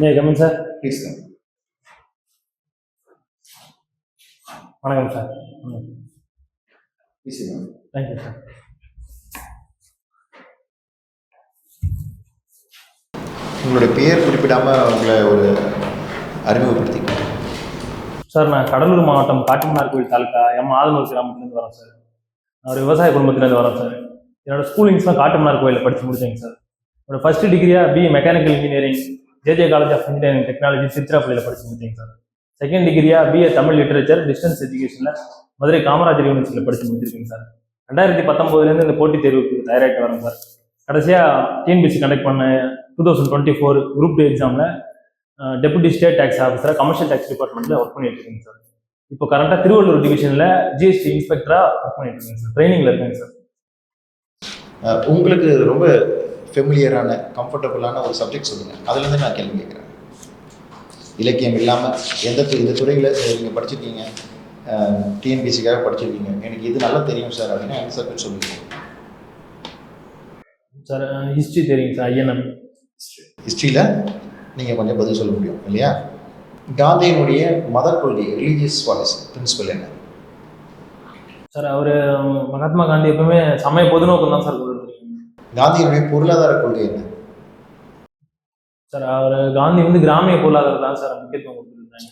May coming sir. Please come. வணக்கம் sir. Please come. Thank you sir. உங்களுடைய பெயர் குறிப்பிடாமல் உங்களை ஒரு அறிமுகப்படுத்திக்கணும் சார். நான் கடலூர் மாவட்டம் காட்டுமன்னார்கோவில் தாலுக்கா ஆதனூர் கிராமத்துலேருந்து வரேன் சார். நான் ஒரு விவசாய குடும்பத்துலேருந்து வரேன் சார். என்னோடய ஸ்கூலிங்ஸ்லாம் காட்டுமன்னார்கோவிலில் படித்து முடிச்சேங்க சார். என்னோட ஃபர்ஸ்ட் டிகிரியாக BA mechanical engineering JJ college of engineering technology திருச்சிராப்பள்ளியில் படித்து முடிச்சேங்க சார். செகண்ட் டிகிரியாக பிஏ தமிழ் லிட்டரேச்சர் டிஸ்டன்ஸ் எஜுகேஷனில் மதுரை காமராஜர் யூனிவர்சிட்டியில் படித்து முடிச்சிருக்கேங்க சார். 2019 இந்த போட்டித் தேர்வுக்கு தயாராகிட்டு வரேன் சார். கடைசியாக டிஎன்பிஎஸ்சி கண்டக்ட் பண்ண 2024 குரூப் 2 எக்ஸாமில் டெபுட்டி ஸ்டேட் டேக்ஸ் ஆஃபீஸராக கமர்ஷியல் டேக்ஸ் டிபார்ட்மெண்ட்டில் ஒர்க் பண்ணிட்டு இருக்கேங்க சார். இப்போ கரண்ட்டாக திருவள்ளூர் டிவிஷனில் ஜிஎஸ்டி இன்ஸ்பெக்டராக ஒர்க் பண்ணிட்டு இருக்கேங்க சார். ட்ரைனிங்கில் இருக்கேங்க சார். உங்களுக்கு ரொம்ப ஃபெமிலியரான கம்ஃபர்டபுளான ஒரு சப்ஜெக்ட் சொல்லுங்கள், அதுலேருந்து நான் கேள்வி கேட்குறேன். இலக்கியம் இல்லாமல் இந்த துறையில் நீங்கள் படிச்சிருக்கீங்க, டிஎன்பிஎஸ்சிக்காக படிச்சிருக்கீங்க, எனக்கு இது நல்லா தெரியும் சார் அப்படின்னா எந்த சப்ஜெக்ட் சொல்லுங்கள் சார்? ஹிஸ்ட்ரி தெரியுங்க சார். ஐஎன்எம் ஹிஸ்ட்ரியில் நீங்கள் கொஞ்சம் பதில் சொல்ல முடியும் இல்லையா? காந்தியினுடைய மத கொள்கை, ரிலீஜியஸ் பாலிசி, பிரின்சிபல் என்ன சார்? அவர் மகாத்மா காந்தி எப்பவுமே சமய பொதுநோக்கம் தான் சார் கொடுத்துருக்கீங்க. காந்தியினுடைய பொருளாதார கொள்கை என்ன சார்? அவர் காந்தி கிராமிய பொருளாதாரம் தான் சார் முக்கியத்துவம் கொடுத்துருக்காங்க.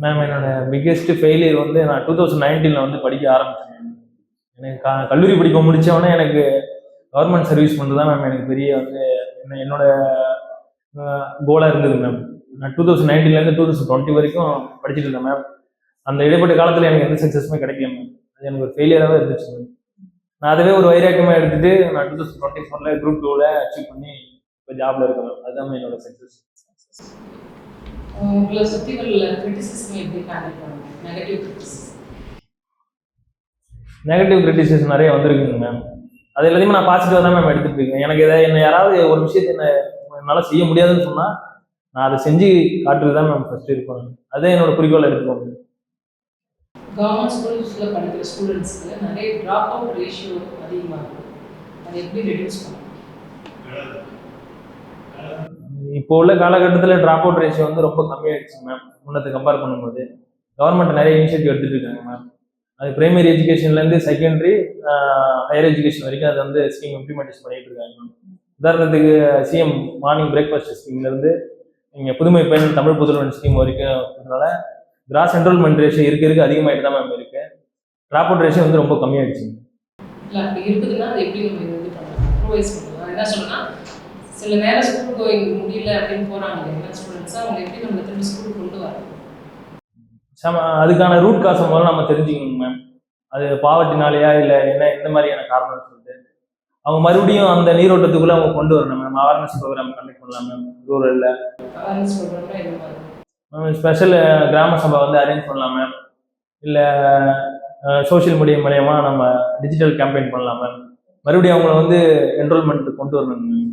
மேம், என்னோட பிக்கெஸ்ட் ஃபெயிலியர் நான் 2019 படிக்க ஆரம்பிச்சேன். எனக்கு கல்லூரி படிக்க முடித்தவொடனே எனக்கு கவர்மெண்ட் சர்வீஸ் பண்ணுறது தான் மேம் எனக்கு பெரிய என்னோட கோலாக இருந்தது மேம். நான் 2019 2020 வரைக்கும் படிச்சுட்டு இருந்தேன் மேம். அந்த இடைப்பட்ட காலத்தில் எனக்கு எந்த சக்ஸஸுமே கிடைக்கல மேம். அது எனக்கு ஒரு ஃபெயிலியராகவே இருந்துச்சு மேம். நான் அதுவே ஒரு வைராக்கியமாக எடுத்துகிட்டு நான் 2024 குரூப் 2ல் அச்சீவ் பண்ணி இப்போ ஜாப்ல இருக்கேன் மேம். அதுதான் என்னோட சக்ஸஸ். உங்களை சுற்றி உள்ள கிரிட்டிசிசம் எப்படி ஹேண்டில் பண்ணுங்க? நெகட்டிவ் கிரிட்டிசிசம் நிறைய வந்திருக்குங்க மேம். அது எல்லாத்தையுமே நான் பாசிட்டிவாக தான் மேம் எடுத்துகிட்டு இருக்கேன். எனக்கு என்ன யாராவது ஒரு விஷயத்தை என்னால் செய்ய முடியாதுன்னு சொன்னால் நான் அதை செஞ்சு காட்டுறது தான் மேம் ஃபர்ஸ்ட் இருப்பேன். அதே என்னோட குறிக்கோளை எடுத்துக்கோங்க. கவர்மெண்ட் ஸ்கூல்ஸில் படிக்கிற ஸ்டூடெண்ட்ஸ்க்கு நிறைய ட்ராப் அவுட் ரேஷியோ அதிகமாக இருக்கும். அதை எப்படி ரெடியூஸ் பண்ணலாம்? இப்போ உள்ள காலகட்டத்தில் ட்ராப் அவுட் ரேஷியோ ரொம்ப கம்மியாயிடுச்சு மேம். முன்னத்தை கம்பேர் பண்ணும்போது கவர்மெண்ட் நிறைய இனிஷியேட்டிவ் எடுத்துகிட்டு இருக்காங்க மேம். அது பிரைமரி எஜுகேஷன்லேருந்து செகண்டரி ஹையர் எஜுகேஷன் வரைக்கும் அது ஸ்கீம் இம்ப்ளிமெண்டேஷன் பண்ணிட்டு இருக்காங்க மேம். உதாரணத்துக்கு சிஎம் மார்னிங் பிரேக்ஃபாஸ்ட் ஸ்கீம்லேருந்து நீங்கள் புதுமை பெண் தமிழ் புதுவன் ஸ்கீம் வரைக்கும் இருக்கிறதுனால கிராஸ் என்ரோல்மெண்ட் ரேஷியோ இருக்க அதிகமாகிட்டு தான் மேம் இருக்கு. ட்ராப் அவுட் ரேஷியோ ரொம்ப கம்மியாயிடுச்சு. இல்லை அப்படி இருக்குதுன்னா அது எப்படி நம்ம இது பண்ணலாம், ப்ரொவைஸ் பண்ணலாம்? என்ன சொல்லலாம், சில நேரம் ஸ்கூல் கோயிங் முடியல அப்படின்னு போகிறாங்க என்ன ஸ்டூடெண்ட்ஸாக, அவங்க எப்படி நம்ம திரும்ப ஸ்கூல் கொண்டு வரணும்? அதுக்கான ரூட் காசை முதல்ல நம்ம தெரிஞ்சுக்கணும் மேம். அது பாவர்ட்டினாலேயா இல்லை எந்த மாதிரியான காரணம் சொல்லிட்டு அவங்க மறுபடியும் அந்த நீரோட்டத்துக்குள்ள அவங்க கொண்டு வரணும் மேம். அவேர்னஸ் ப்ரோக்ராம் கண்டக்ட் பண்ணலாம் மேம். ரூரல்ல அவேர்னஸ் ப்ரோக்ராம்னா என்ன மாதிரி? ஸ்பெஷல் கிராம சபை அரேஞ்ச் பண்ணலாம் மேம். இல்லை சோஷியல் மீடியா மூலயமா நம்ம டிஜிட்டல் கேம்பெயின் பண்ணலாம் மேம். மறுபடியும் அவங்கள என்ரோல்மெண்ட் கொண்டு வரணும் மேம்.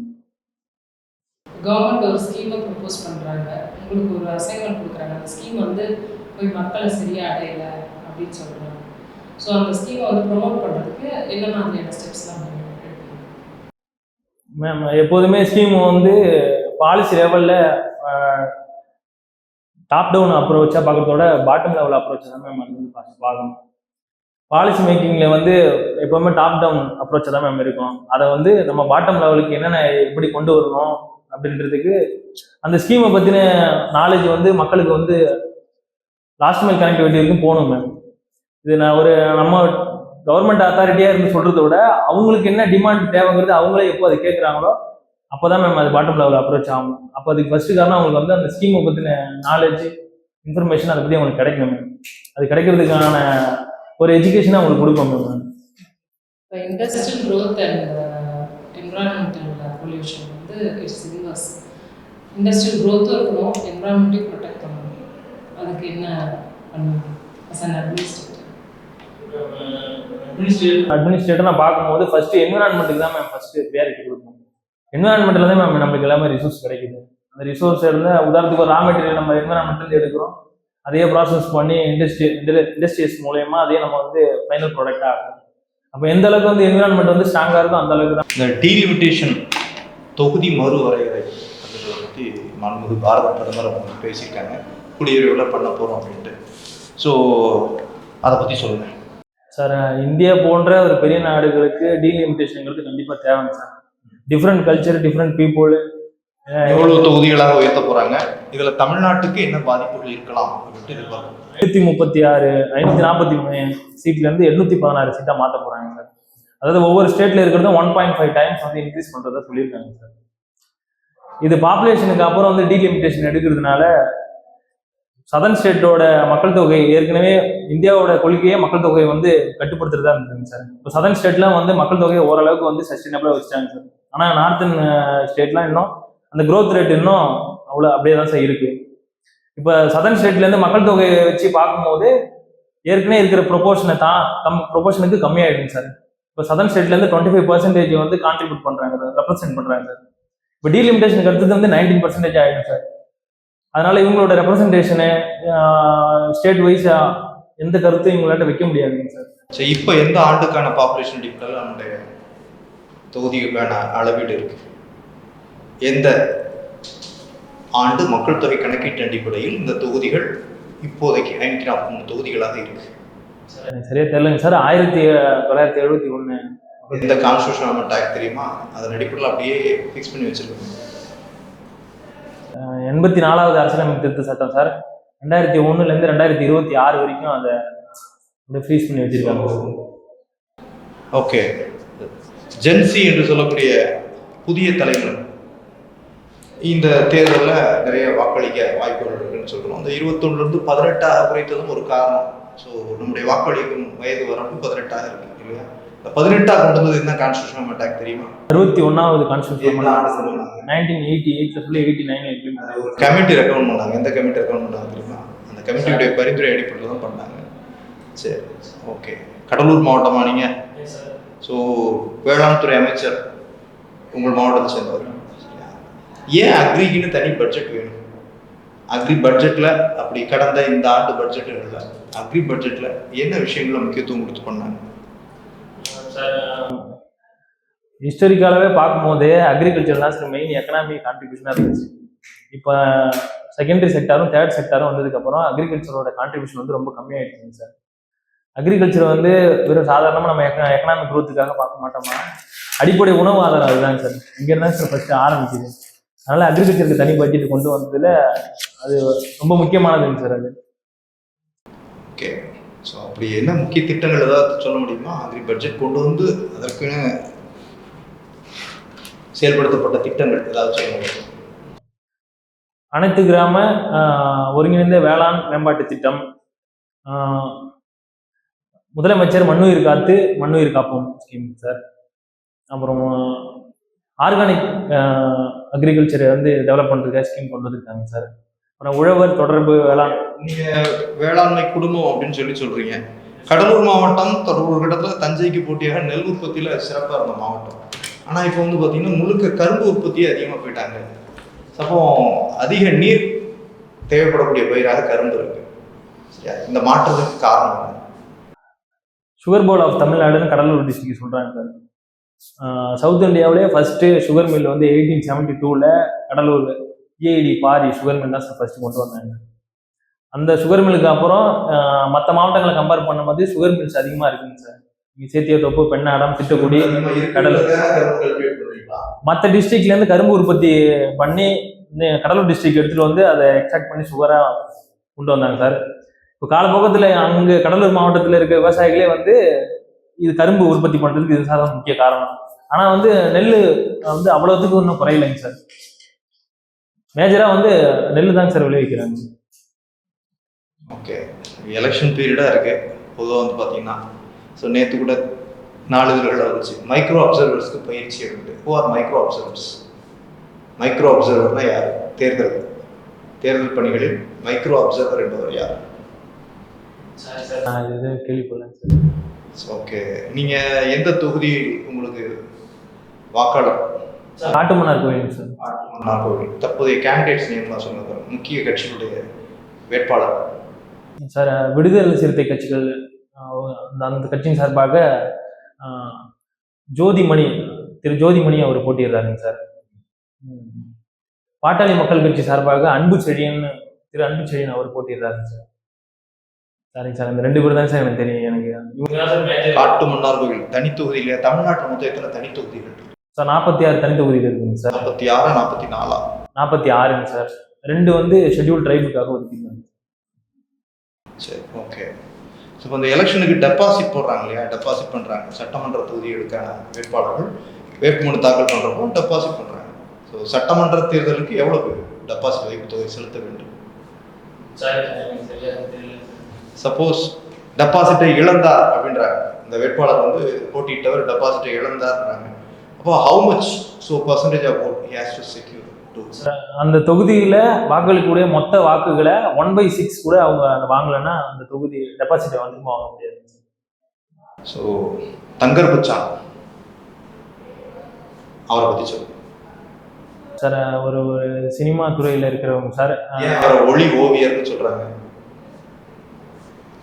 கவர்மெண்ட் ஒரு ஸ்கீமை ப்ரப்போஸ் பண்ணுறாங்க, உங்களுக்கு ஒரு அசைன்மெண்ட் கொடுக்குறாங்க, அந்த ஸ்கீம் போய் மக்களை சரியாக அடையலை அப்படின்னு சொல்கிறாங்க. ஸோ அந்த ஸ்கீமை ப்ரொமோட் பண்ணுறதுக்கு என்ன மாதிரியான ஸ்டெப்ஸ்லாம் மேம்? எப்போதுமே ஸ்கீம் பாலிசி லெவலில் டாப் டவுன் அப்ரோச்சாக பார்க்குறதோட பாட்டம் லெவல் அப்ரோச் தான் மேம் பார்க்கணும். பாலிசி மேக்கிங்கில் எப்போவுமே டாப் டவுன் அப்ரோச்சாக தான் மேம் இருக்கும். அதை நம்ம பாட்டம் லெவலுக்கு என்னென்ன எப்படி கொண்டு வரணும் அப்படின்றதுக்கு அந்த ஸ்கீமை பற்றின நாலேஜ் மக்களுக்கு லாஸ்ட் மைல் கனெக்டிவிட்டி வரைக்கும் போகணும் மேம். இது நான் நம்ம கவர்மெண்ட் அத்தாரிட்டியாக இருந்து சொல்கிறத விட அவங்களுக்கு என்ன டிமாண்ட் தேவைங்கிறது அவங்களே எப்போ அதை கேட்குறாங்களோ அப்போ தான் மேம் அது பாட்டம் லெவல் அப்ரோச் ஆகும். அப்போ அதுக்கு ஃபர்ஸ்ட் காரணம் அவங்களுக்கு அந்த ஸ்கீமை பற்றின நாலேஜ் இன்ஃபர்மேஷன் அதை பற்றி அவங்களுக்கு கிடைக்கும் மேம். அது கிடைக்கிறதுக்கான ஒரு எஜுகேஷனை அவங்களுக்கு கொடுப்போம் ma'am. Industrial growth and environmental pollution it's inverse. Industrial க்ரோத்தும் இருக்கணும், என்விரான்மெண்ட்டையும் ப்ரொடெக்ட் பண்ணணும். அதுக்கு என்ன பண்ணணும் அஸ் அன் அட்மினிஸ்ட்ரேட்டர் நான் பார்க்கும்போது ஃபர்ஸ்ட் என்விரான்மெண்ட்டுக்கு தான் மேம் ஃபர்ஸ்ட் ப்ரியாரிட்டி கொடுப்போம். என்விரான்மெண்ட்டில் தான் மேம் நம்மளுக்கு எல்லாமே ரிசோர்ஸ் கிடைக்குது. அந்த ரிசோர்ஸ் இருந்தால் உதாரணத்துக்கு ஒரு ரா மெட்டீரியல் நம்ம என்விரான்மெண்ட்லேருந்து எடுக்கிறோம், அதையே ப்ராசஸ் பண்ணி இண்டஸ்ட்ரீஸ் மூலயமா அதையே நம்ம வந்து ஃபைனல் ப்ராடக்டாக ஆகும். அப்போ எந்த அளவுக்கு வந்து என்விரான்மெண்ட் வந்து ஸ்ட்ராங்காக இருக்கும் அந்த அளவுக்கு தான். இந்த டீலிமிட்டேஷன் தொகுதி மறுவரையறை அப்படின்றத பற்றி மாண்புமிகு பாரத பிரதமர் அவங்க பேசியிருக்காங்க, கூடிய விரைவில் பண்ண போகிறோம் அப்படின்ட்டு. ஸோ அதை பற்றி சொல்லுங்கள் சார். இந்தியா போன்ற ஒரு பெரிய நாடுகளுக்கு டீலிமிட்டேஷனுங்கிறது கண்டிப்பாக தேவைங்க sir. Different culture, different people. எவ்வளோ தொகுதிகளாக உயர்த்த போகிறாங்க, இதில் தமிழ்நாட்டுக்கு என்ன பாதிப்புகள் இருக்கலாம் அப்படின்ட்டு எதிர்பார்க்கணும். 543 சீட்லேருந்து 816 சீட்டாக மாற்ற போகிறாங்க சார். அதாவது ஒவ்வொரு ஸ்டேட்டில் இருக்கிறதும் 1.5 டைம்ஸ் வந்து இன்க்ரீஸ் பண்ணுறதா சொல்லியிருக்காங்க சார். இது பாப்புலேஷனுக்கு அப்புறம் வந்து டீலிமிட்டேஷன் எடுக்கிறதுனால சதர்ன் ஸ்டேட்டோட மக்கள் தொகை ஏற்கனவே இந்தியாவோட கொள்கையே மக்கள் தொகையை வந்து கட்டுப்படுத்துறதா இருந்ததுங்க சார். இப்போ சதர்ன் ஸ்டேட்லாம் வந்து மக்கள் தொகையை ஓரளவுக்கு வந்து சஸ்டைனபிளாக வச்சுட்டாங்க சார். ஆனால் நார்த்தன் ஸ்டேட்லாம் இன்னும் அந்த க்ரோத் ரேட் இன்னும் அவ்வளோ அப்படியே தான் சார் இருக்கு. இப்போ சதர்ன் ஸ்டேட்லேருந்து மக்கள் தொகையை வச்சு பார்க்கும்போது ஏற்கனவே இருக்கிற ப்ரொபோர்ஷனுக்கு கம்மியாயிடுங்க சார். இப்போ சதர்ன் ஸ்டேட்லேருந்து 25% வந்து கான்ட்ரிபியூட் பண்ணுறாங்க, ரெப்ரசென்ட் பண்ணுறாங்க சார். இப்போ டீலிமிட்டேஷனுக்கு அடுத்தது வந்து 19% ஆகிடும் சார். அதனால இவங்களோட ரெப்ரசன்டேஷனு ஸ்டேட் வைஸா எந்த கருத்தும் இவங்களாட்ட வைக்க முடியாதுங்க சார். சரி, இப்போ எந்த ஆண்டுக்கான பாப்புலேஷன் அடிப்படையில் நம்முடைய தொகுதிகளுக்கான அளவீடு இருக்கு? எந்த ஆண்டு மக்கள் தொகை கணக்கீட்டு அடிப்படையில் இந்த தொகுதிகள் இப்போதைக்கு 543 தொகுதிகளாக இருக்கு? எனக்கு சரியா தெரியலங்க சார். 1971 இந்த கான்ஸ்டியூஷன் அமெண்ட் ஆக்ட் தெரியுமா? அதன் அடிப்படையில் அப்படியே ஃபிக்ஸ் பண்ணி வச்சிருக்காங்க. 84வது அரசியலமைப்பு திருத்த சட்டம் சார் 2001லேருந்து 2026 வரைக்கும் அதை ஃப்ரீஸ் பண்ணி வச்சிருக்காங்க. ஓகே, ஜென்சி என்று சொல்லக்கூடிய புதிய தலைமுறை இந்த தேர்தலில் நிறைய வாக்களிக்க வாய்ப்புகள் இருக்குன்னு சொல்கிறோம். அந்த 21லேருந்து 18 குறைத்ததும் ஒரு காரணம். ஸோ நம்முடைய வாக்களிக்கும் வயது வரம்பு 18 இருக்கு இல்லையா? இந்த 18 கொண்டு வந்தது என்ன கான்ஸ்டியூஷன் அமெண்ட் ஆக்ட் தெரியுமா? 61வது கான்ஸ்டியூஷன் 1988 சொல்லி 89 கமிட்டி ரெக்கமெண்ட் பண்ணாங்க. எந்த கமிட்டி ரெக்கமெண்ட் பண்ணாங்க தெரியுமா? அந்த கமிட்டியுடைய பரிந்துரை அடிப்படையில் தான் பண்ணாங்க. சரி, ஓகே. கடலூர் மாவட்டமா நீங்க? ஸோ வேளாண் துறை அமைச்சர் உங்கள் மாவட்டத்தை சேர்ந்தவர். ஏன் அக்ரிக்குன்னு தனி பட்ஜெட் வேணும்? அக்ரி பட்ஜெட்டில் அப்படி கடந்த இந்த ஆண்டு பட்ஜெட்டுகளில் அக்ரி பட்ஜெட்டில் என்ன விஷயங்களை முக்கியத்துவம் கொடுத்து பண்ணாங்க? ஹிஸ்டாரிக்காலவே பார்க்கும்போது அக்ரிகல்ச்சர் தான் சார் மெயின் எக்கனாமிக் கான்ட்ரிபியூஷனாக இருந்துச்சு. இப்போ செகண்டரி செக்டாரும் தேர்ட் செக்டாரும் வந்ததுக்கப்புறம் அக்ரிகல்ச்சரோட கான்ட்ரிபியூஷன் வந்து ரொம்ப கம்மியாயிடுச்சுங்க சார். அக்ரிகல்ச்சர் வந்து வெறும் சாதாரணமாக நம்ம எக்கனாமிக் க்ரோத்துக்காக பார்க்க மாட்டோமா, அடிப்படை உணவு ஆதாரம் அதுதான் சார். இங்கே தான் சார் ஃபர்ஸ்ட் ஆரம்பிக்குது. அதனால அக்ரிகல்ச்சருக்கு தனி பட்ஜெட் கொண்டு வந்ததுல அது ரொம்ப முக்கியமானதுங்க சார். அது ஓகே. ஸோ அப்படி என்ன முக்கிய திட்டங்கள் ஏதாவது சொல்ல முடியுமா? அக்ரி பட்ஜெட் கொண்டு வந்து அதற்குன்னு செயல்படுத்தப்பட்ட திட்டங்கள் ஏதாவது சொல்ல முடியும்? அனைத்து கிராம ஒருங்கிணைந்த வேளாண் மேம்பாட்டு திட்டம், முதலமைச்சர் மண்ணுயிர் காத்து மண்ணுயிர் காப்போம் ஸ்கீம் சார். அப்புறம் ஆர்கானிக் அக்ரிகல்ச்சரை வந்து டெவலப் பண்ணுறதுக்காக ஸ்கீம் கொண்டு வந்துருக்காங்க சார். அப்புறம் உழவர் தொடர்பு வேளாண். நீங்கள் வேளாண்மை குடும்பம் அப்படின்னு சொல்கிறீங்க. கடலூர் மாவட்டம் ஒரு கட்டத்தில் தஞ்சைக்கு போட்டியாக நெல் உற்பத்தியில் சிறப்பாக இருந்த மாவட்டம். ஆனால் இப்போ வந்து பார்த்தீங்கன்னா முழுக்க கரும்பு உற்பத்தியே அதிகமாக போயிட்டாங்க. அப்போ அதிக நீர் தேவைப்படக்கூடிய பயிராக கரும்பு இருக்கு. இந்த மாற்றத்துக்கு காரணம் சுகர் போர்ட் ஆஃப் தமிழ்நாடுன்னு கடலூர் டிஸ்ட்ரிக்ட் சொல்கிறாங்க சார். சவுத் இந்தியாவிலே ஃபர்ஸ்ட்டு சுகர் மில் வந்து 1872 கடலூர் ஏஐடி பாரி சுகர் மில் தான் சார் ஃபர்ஸ்ட் கொண்டு வந்தாங்க. அந்த சுகர் மில்லுக்கு அப்புறம் மற்ற மாவட்டங்களை கம்பேர் பண்ணும்போது சுகர் மில்ஸ் அதிகமாக இருக்குங்க சார். இங்கே சேத்தியாத்தோப்பு, பெண்ணாடம், திட்டக்குடி, கடலூர் மற்ற டிஸ்ட்ரிக்ட்லேருந்து கரும்பு உற்பத்தி பண்ணி கடலூர் டிஸ்ட்ரிக்ட் எடுத்துகிட்டு வந்து அதை எக்ஸ்ட்ராக்ட் பண்ணி சுகராக கொண்டு வந்தாங்க சார். இப்போ காலப்போக்கத்தில் அங்கே கடலூர் மாவட்டத்தில் இருக்க விவசாயிகளே வந்து இது கரும்பு உற்பத்தி பண்ணுறதுக்கு இது சார் முக்கிய காரணம். ஆனால் வந்து நெல் வந்து அவ்வளோத்துக்கு ஒன்றும் குறையிலைங்க சார். மேஜராக வந்து நெல் தாங்க சார் விளைவிக்கிறாங்க. ஓகே, எலெக்ஷன் பீரியடாக இருக்கு. பொதுவாக வந்து பார்த்தீங்கன்னா ஸோ நேற்று கூட 4 இதுகளில் வந்துச்சு மைக்ரோ அப்சர்வர்ஸ்க்கு பயிற்சி எடுத்து. Who are micro observers? Micro அப்சர்வர்னா யார்? தேர்தல் பணிகளில் மைக்ரோ அப்சர்வர் என்பவர் யார்? நான் இது கேள்விப்படலைங்க சார். ஓகே, நீங்கள் எந்த தொகுதி உங்களுக்கு வாக்காளர்? காட்டுமன்னார் கோயில் சார். காட்டுமன்னார் கோவில். தற்போதைய கேண்டிடேட்ஸ் நேம் தான் சொன்னது. முக்கிய கட்சிகளுடைய வேட்பாளர் சார் விடுதலை சிறுத்தை கட்சிகள் அந்த கட்சியின் சார்பாக ஜோதிமணி திரு ஜோதிமணி அவர் போட்டியிடுறாருங்க சார். பாட்டாளி மக்கள் கட்சி சார்பாக திரு அன்பு செழியன் அவர் போட்டியிடுறாருங்க சார். சரிங்க சார், இந்த 2 பேர் தான் சார் எனக்கு தெரியும். எனக்கு காட்டு மன்னார் கோவில் தனி தொகுதியில தமிழ்நாட்டில் மொத்தம் எத்தனை தனி தொகுதிகள் சார் 46 தனி தொகுதியில் இருக்குங்க சார். 46 44 46ங்க சார். 2 வந்து ஷெட்யூல் ட்ரைபுக்காக ஒதுக்கிடுறாங்க. சரி, ஓகே. ஸோ இப்போ இந்த எலெக்ஷனுக்கு டெபாசிட் போடுறாங்க இல்லையா, டெபாசிட் பண்ணுறாங்க. சட்டமன்ற தொகுதிகளுக்கான வேட்பாளர்கள் வேட்புமனு தாக்கல் பண்ணுறப்போ டெபாசிட் பண்ணுறாங்க. ஸோ சட்டமன்ற தேர்தலுக்கு எவ்வளவு டெபாசிட் வைப்பு தொகை செலுத்த வேண்டும்? சப்போஸ் டெபாசிட்டை இழந்தார் அப்படின்றாங்க, இந்த வேட்பாளர் வந்து போட்டியிட்டவர் டெபாசிட்டை இழந்தார்ன்றாங்க. அப்போ how much percentage of vote he has to secure to அந்த தொகுதியில வாக்களிக்கக்கூடிய மொத்த வாக்குகளை 1/6 கூட அவங்க வாங்கலைன்னா அந்த தொகுதி டெபாசிட்டை வந்து வாங்க முடியாது. ஸோ தங்கர் பச்சான் அவரை பற்றி சொல்லுங்க சார். ஒரு சினிமா துறையில் இருக்கிறவங்க சார். ஒளி ஓவியர்னு சொல்றாங்க.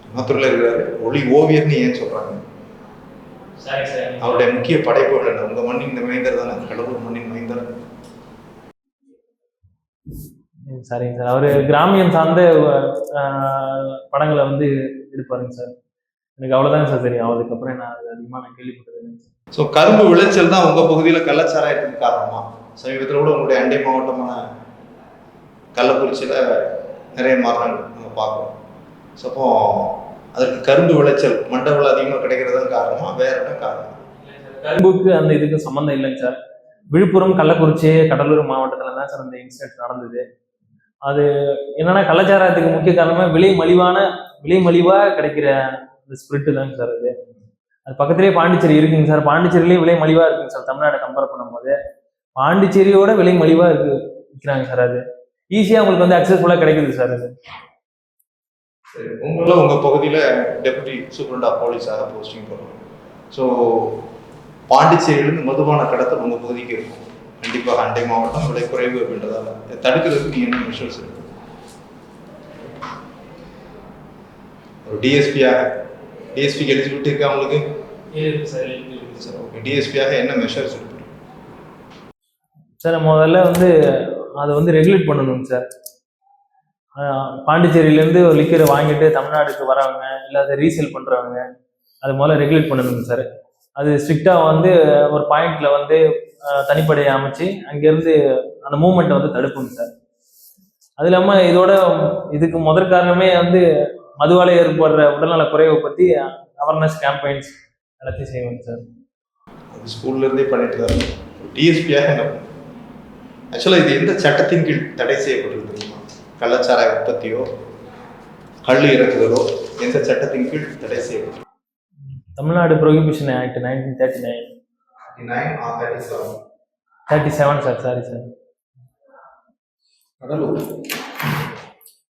சினிமாத்துறையில் இருக்கிறாரு, ஒளி ஓவியர்னு ஏன் சொல்றாங்க? அவருடைய முக்கிய படைப்புகள் என்ன? உங்க மண்ணின் மைந்தர் தானே, கடலூர் மண்ணின் மைந்தர். சரிங்க சார். அவர் கிராமியம் சார்ந்த படங்களை வந்து எடுப்பாருங்க சார். எனக்கு அவ்வளோதாங்க சார் தெரியும். அதுக்கப்புறம் நான் அதிகமாக கேள்விப்பட்டது. ஸோ கரும்பு விளைச்சல் தான் உங்க பகுதியில் கள்ளச்சாராயத்துக்கு காரணமா? சமீபத்தில் கூட உங்களுடைய அண்டை மாவட்டமான கள்ளக்குறிச்சியில் நிறைய மரணங்கள் நம்ம பார்க்குறோம். ஸோ அப்போ அதுக்கு கரும்பு விளைச்சல் மண்டபங்கள் அதிகமாக கிடைக்கிறதும் காரணமா, வேற என்ன காரணம்? கரும்புக்கு அந்த இதுக்கு சம்மந்தம் இல்லைங்க சார். விழுப்புரம், கள்ளக்குறிச்சி, கடலூர் மாவட்டத்தில் தான் சார் அந்த இன்சிடென்ட் நடந்தது. அது என்னன்னா கள்ளச்சாராயத்துக்கு முக்கிய காரணமாக விலை மலிவாக கிடைக்கிற அந்த ஸ்பிரிட்டு தாங்க சார். அது பக்கத்துலேயே பாண்டிச்சேரி இருக்குங்க சார். பாண்டிச்சேரியிலேயே விலை மலிவாக இருக்குங்க சார். தமிழ்நாட்டை கம்பேர் பண்ணும்போது பாண்டிச்சேரியோட விலை மலிவாக விற்கிறாங்க சார். அது ஈஸியாக உங்களுக்கு வந்து அக்சஸ்ஃபுல்லாக கிடைக்குது சார். அது உங்க பகுதியில் டெபுட்டி சூப்பரண்ட் ஆஃப் போலீஸாக போஸ்டிங் போகிறோம். ஸோ பாண்டிச்சேரியிலிருந்து மதுபான கடத்தல் உங்கள் பகுதிக்கு இருக்கும். கண்டிப்பாக அண்டை மாவட்டம் விலை குறைவு அப்படின்றதால தடுக்கிறதுக்கு நீ என்ன மெஷர்ஸ் இருக்கு? ஒரு டிஎஸ்பிக்கு எலிஜிபிலிட்டி இருக்கா உங்களுக்கு? Sir, okay. டிஎஸ்பியாக என்ன மெஷர்ஸ் இருக்கு சார்? முதல்ல வந்து அதை வந்து ரெகுலேட் பண்ணணுங்க சார். பாண்டிச்சேரியிலேருந்து ஒரு லிக்கரை வாங்கிட்டு தமிழ்நாடுக்கு வரவங்க இல்லை அதை ரீசேல் பண்ணுறவங்க அது முதல்ல ரெகுலேட் பண்ணணுங்க சார். அது ஸ்ட்ரிக்டாக வந்து ஒரு பாயிண்ட்ல வந்து தனிப்படையை அமைச்சு அங்கேருந்து அந்த மூவ்மெண்ட்டை வந்து தடுப்புங்க சார். அது இல்லாமல் இதுக்கு முதற் காரணமே வந்து மதுவால் ஏற்படுற உடல்நல குறைவை பற்றி அவேர்னஸ் கேம்பெயின்ஸ் எல்லாத்தையும் செய்வாங்க சார். அது ஸ்கூல்லேருந்தே பண்ணிட்டு தான். டிஎஸ்பியாக என்ன? ஆக்சுவலாக இது எந்த சட்டத்தின் கீழ் தடை செய்யப்பட்டிருக்கு தெரியுமா? கள்ளச்சாராய உற்பத்தியோ கல் இறக்குதலோ எந்த சட்டத்தின் கீழ் தடை செய்யப்பட்டிருக்கு? Tamil Nadu prohibition act 1939. 37 sir. Sorry sir. Cuddalore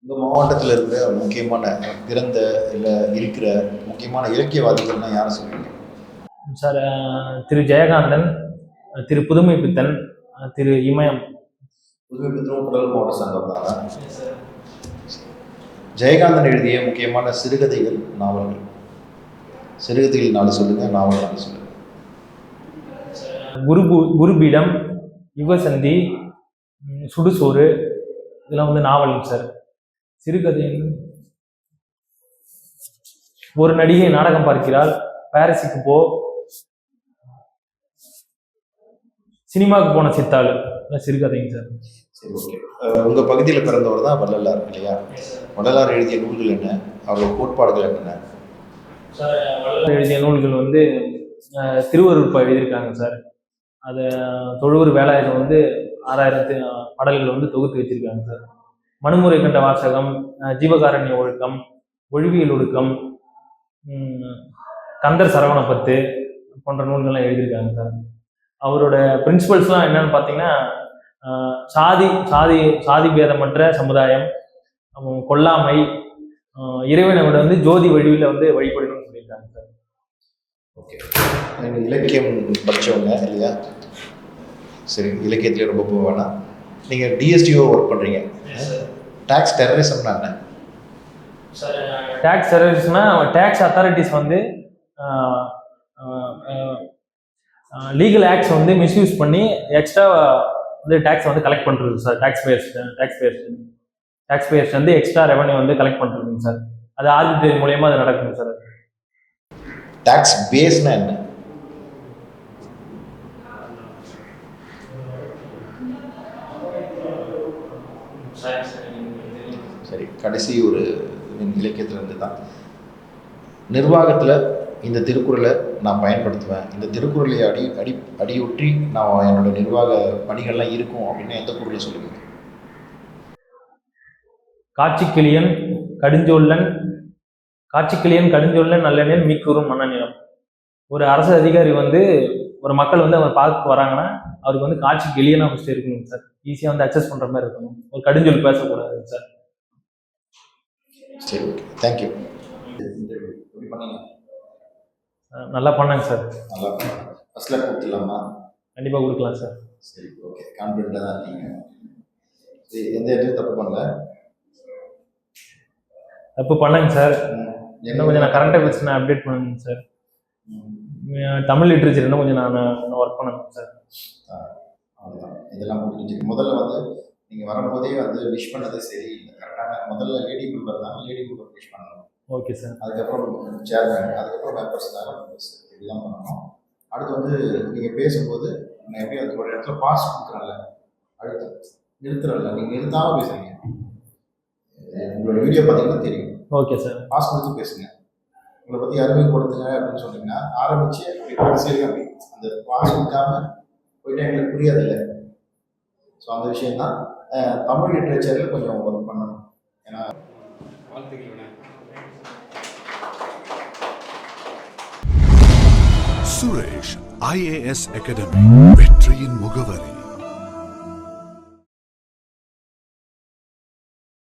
இந்த மாவட்டத்தில் இருக்கிற முக்கியமான பிறந்த இல்லை இருக்கிற முக்கியமான இலக்கியவாதிகள்னா யாரை சொல்லுவீங்க சார்? திரு ஜெயகாந்தன், திரு புதுமை பித்தன், திரு இமயம். புதுமை பித்தனும் கடலூர் மாவட்ட சங்கம் தானா? ஜெயகாந்தன் எழுதிய முக்கியமான சிறுகதைகள், நாவல்கள். சிறுகதைகள் 4 சொல்லுங்க, நாவல் 4 சொல்லுங்க. குருபீடம், யுகசந்தி, சுடுசோறு, இதெல்லாம் வந்து நாவல் சார். சிறுகதை ஒரு நடிகை நாடகம் பார்க்கிறாள், பாரிஸுக்கு போ, சினிமாவுக்கு போன சித்தாள், சிறுகதைங்க சார். சரி, ஓகே. உங்கள் பகுதியில் பிறந்தவர் தான் வள்ளலார் இல்லையா? வள்ளலார் எழுதிய நூல்கள் என்ன, அவருடைய கோட்பாடுகள் என்னென்ன? சார், வள்ளலார் எழுதிய நூல்கள் வந்து திருவருட்பா எழுதியிருக்காங்க சார். அதை தொழுவூர் வேலாயுதம் வந்து 6000 பாடல்கள் வந்து தொகுத்து வச்சிருக்காங்க சார். மனுமுறை கண்ட வாசகம், ஜீவகாரண்ய ஒழுக்கம், ஒழிவியல் ஒழுக்கம், கந்தர் சரவண பத்து போன்ற நூல்கள்லாம் எழுதியிருக்காங்க சார். அவரோட பிரின்சிபல்ஸ்லாம் என்னன்னு பார்த்தீங்கன்னா, சாதி பேதமற்ற சமுதாயம், கொல்லாமை, இறைவனை விட வந்து ஜோதி வடிவில் வந்து வழிபடணும்னு சொல்லியிருக்காங்க சார். ஓகே. நீங்கள் இலக்கியம் படித்தவங்க இல்லையா? சரி, இலக்கியத்துலேயே ரொம்ப போவேன்னா நீங்கள் டிஎஸ்டிஓ ஒர்க் பண்ணுறீங்க. டாக்ஸ் டெரரிசம்னா என்ன? டேக்ஸ் டெரரிஸ்ட்னா டேக்ஸ் அத்தாரிட்டிஸ் வந்து லீகல் ஆக்ட்ஸ் வந்து மிஸ்யூஸ் பண்ணி எக்ஸ்ட்ரா வந்து டேக்ஸ் வந்து கலெக்ட் பண்ணுறது சார். டேக்ஸ் பேயர்ஸ் வந்து எக்ஸ்ட்ரா ரெவன்யூ வந்து கலெக்ட் பண்ணுறதுங்க சார். அது ஆர்பிட்ரரி மூலயமா அது நடக்குங்க சார். டேக்ஸ் பேஸ்னா என்ன? சரி, கடைசி ஒரு இலக்கியத்திலிருந்து தான் நிர்வாகத்தில் இந்த திருக்குறளை நான் பயன்படுத்துவேன், இந்த திருக்குறளை அடியொற்றி நான் என்னோட நிர்வாக பணிகள்லாம் இருக்கும் அப்படின்னு எந்த குறளை சொல்லுவீங்க? காட்சிக்கிளியன் கடுஞ்சொல்லன் நல்லெண்ணில் மீக்கூறும் மன்னநிலம். ஒரு அரசு அதிகாரி வந்து ஒரு மக்கள் வந்து அவர் பார்க்க வராங்கன்னா அவருக்கு வந்து காட்சிக்கு எளியனா ஃபஸ்ட்டு இருக்கணும் சார். ஈஸியாக வந்து அக்சஸ் பண்ணுற மாதிரி இருக்கணும். ஒரு கடுஞ்சொல் பேசக்கூடாது சார். சரி, ஓகே, தேங்க்யூ. நல்லா பண்ணாங்க சார். நல்லா ஃபர்ஸ்ட்ல கொடுத்துடலாமா? கண்டிப்பாக கொடுக்கலாம் சார். சரி, ஓகே, கான்ஃபிடென்ட்டாக தான் இருக்கீங்க. சரி, எந்த இடத்துலையும் தப்பு பண்ணல? தப்பு பண்ணாங்க சார். இன்னும் கொஞ்சம் நான் கரண்ட் அஃபேர்ஸ் அப்டேட் பண்ணுங்க சார். தமிழ் லிட்ரேச்சர் இன்னும் கொஞ்சம் நான் ஒர்க் பண்ணணும் சார். அவ்வளோதான், இதெல்லாம் முடிஞ்சு. முதல்ல வந்து நீங்கள் வரும்போதே வந்து விஷ் பண்ணதே சரி, கரெக்டான முதல்ல லேடி மெம்பர் தான், லேடி மெம்பர் விஷ் பண்ணணும். Okay sir. அதுக்கப்புறம் சேர்மேன், அதுக்கப்புறம் மெம்பர்ஸ் தான் மெம்பர்ஸ், இப்படிலாம் பண்ணணும். அடுத்து வந்து நீங்கள் பேசும்போது நான் எப்படி அந்த ஒரு இடத்துல பாஸ் கொடுக்குறேன்ல, அடுத்து நிறுத்துறல, நீங்கள் நிறுத்தாமல் பேசுறீங்க. உங்களோட வீடியோ பார்த்தீங்கன்னா தெரியும். Okay sir. பாஸ் கொடுத்து பேசுங்க. உங்களை பற்றி அருமை கொடுத்துங்க அப்படின்னு சொன்னீங்கன்னா ஆரம்பிச்சு அப்படி கடைசியாக அப்படி அந்த பாஸ் கொடுக்காம போயிட்டு எங்களுக்கு புரியாது இல்லை. ஸோ அந்த விஷயம்தான் தமிழ் லிட்ரேச்சரில் கொஞ்சம் ஒர்க் பண்ணணும். ஏன்னா சுரேஷ் IAS அகாடமி வெற்றியின் முகவரி.